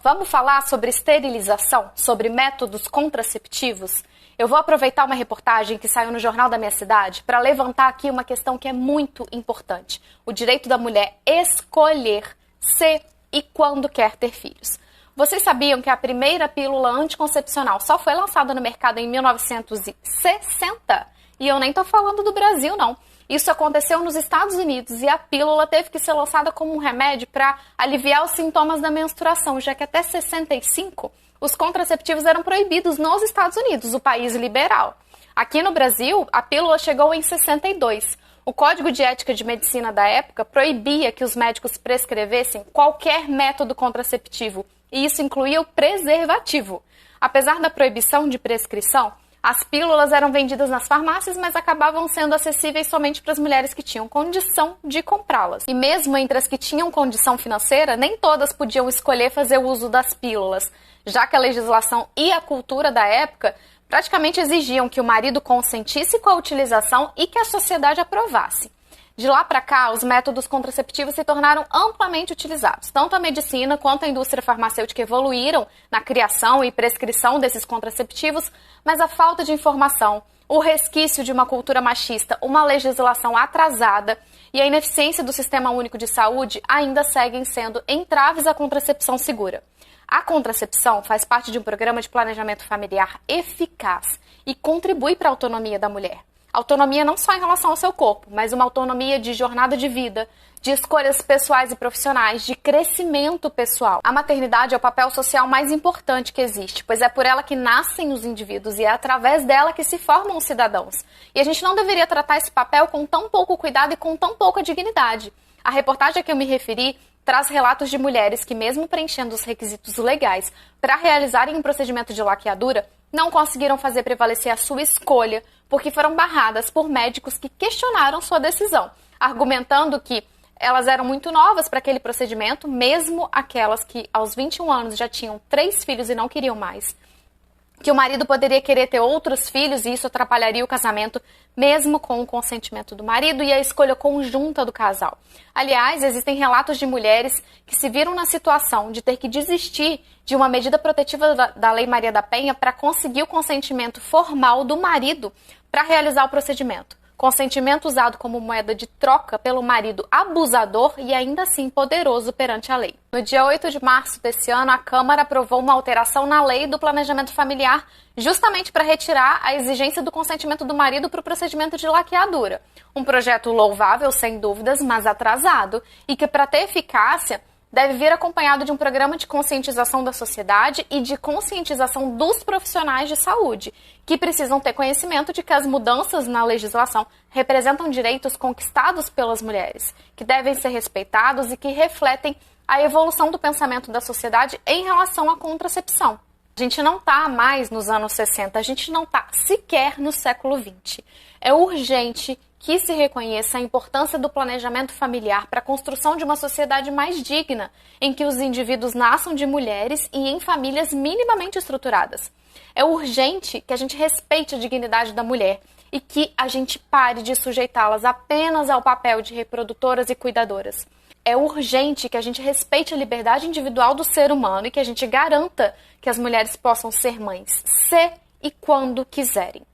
Vamos falar sobre esterilização, sobre métodos contraceptivos? Eu vou aproveitar uma reportagem que saiu no Jornal da Minha Cidade para levantar aqui uma questão que é muito importante. O direito da mulher escolher se e quando quer ter filhos. Vocês sabiam que a primeira pílula anticoncepcional só foi lançada no mercado em 1960? E eu nem estou falando do Brasil, não. Isso aconteceu nos Estados Unidos e a pílula teve que ser lançada como um remédio para aliviar os sintomas da menstruação, já que até 65 os contraceptivos eram proibidos nos Estados Unidos, o país liberal. Aqui no Brasil, a pílula chegou em 62. O Código de Ética de Medicina da época proibia que os médicos prescrevessem qualquer método contraceptivo, e isso incluía o preservativo. Apesar da proibição de prescrição, as pílulas eram vendidas nas farmácias, mas acabavam sendo acessíveis somente para as mulheres que tinham condição de comprá-las. E mesmo entre as que tinham condição financeira, nem todas podiam escolher fazer o uso das pílulas, já que a legislação e a cultura da época praticamente exigiam que o marido consentisse com a utilização e que a sociedade aprovasse. De lá para cá, os métodos contraceptivos se tornaram amplamente utilizados. Tanto a medicina quanto a indústria farmacêutica evoluíram na criação e prescrição desses contraceptivos, mas a falta de informação, o resquício de uma cultura machista, uma legislação atrasada e a ineficiência do Sistema Único de Saúde ainda seguem sendo entraves à contracepção segura. A contracepção faz parte de um programa de planejamento familiar eficaz e contribui para a autonomia da mulher. Autonomia não só em relação ao seu corpo, mas uma autonomia de jornada de vida, de escolhas pessoais e profissionais, de crescimento pessoal. A maternidade é o papel social mais importante que existe, pois é por ela que nascem os indivíduos e é através dela que se formam os cidadãos. E a gente não deveria tratar esse papel com tão pouco cuidado e com tão pouca dignidade. A reportagem a que eu me referi traz relatos de mulheres que, mesmo preenchendo os requisitos legais para realizarem um procedimento de laqueadura, não conseguiram fazer prevalecer a sua escolha porque foram barradas por médicos que questionaram sua decisão, argumentando que elas eram muito novas para aquele procedimento, mesmo aquelas que aos 21 anos já tinham 3 filhos e não queriam mais. Que o marido poderia querer ter outros filhos e isso atrapalharia o casamento, mesmo com o consentimento do marido e a escolha conjunta do casal. Aliás, existem relatos de mulheres que se viram na situação de ter que desistir de uma medida protetiva da Lei Maria da Penha para conseguir o consentimento formal do marido para realizar o procedimento. Consentimento usado como moeda de troca pelo marido abusador e ainda assim poderoso perante a lei. No dia 8 de março desse ano, a Câmara aprovou uma alteração na lei do planejamento familiar justamente para retirar a exigência do consentimento do marido para o procedimento de laqueadura. Um projeto louvável, sem dúvidas, mas atrasado e que, para ter eficácia, deve vir acompanhado de um programa de conscientização da sociedade e de conscientização dos profissionais de saúde, que precisam ter conhecimento de que as mudanças na legislação representam direitos conquistados pelas mulheres, que devem ser respeitados e que refletem a evolução do pensamento da sociedade em relação à contracepção. A gente não está mais nos anos 60, a gente não está sequer no século XX. É urgente que se reconheça a importância do planejamento familiar para a construção de uma sociedade mais digna, em que os indivíduos nasçam de mulheres e em famílias minimamente estruturadas. É urgente que a gente respeite a dignidade da mulher e que a gente pare de sujeitá-las apenas ao papel de reprodutoras e cuidadoras. É urgente que a gente respeite a liberdade individual do ser humano e que a gente garanta que as mulheres possam ser mães, se e quando quiserem.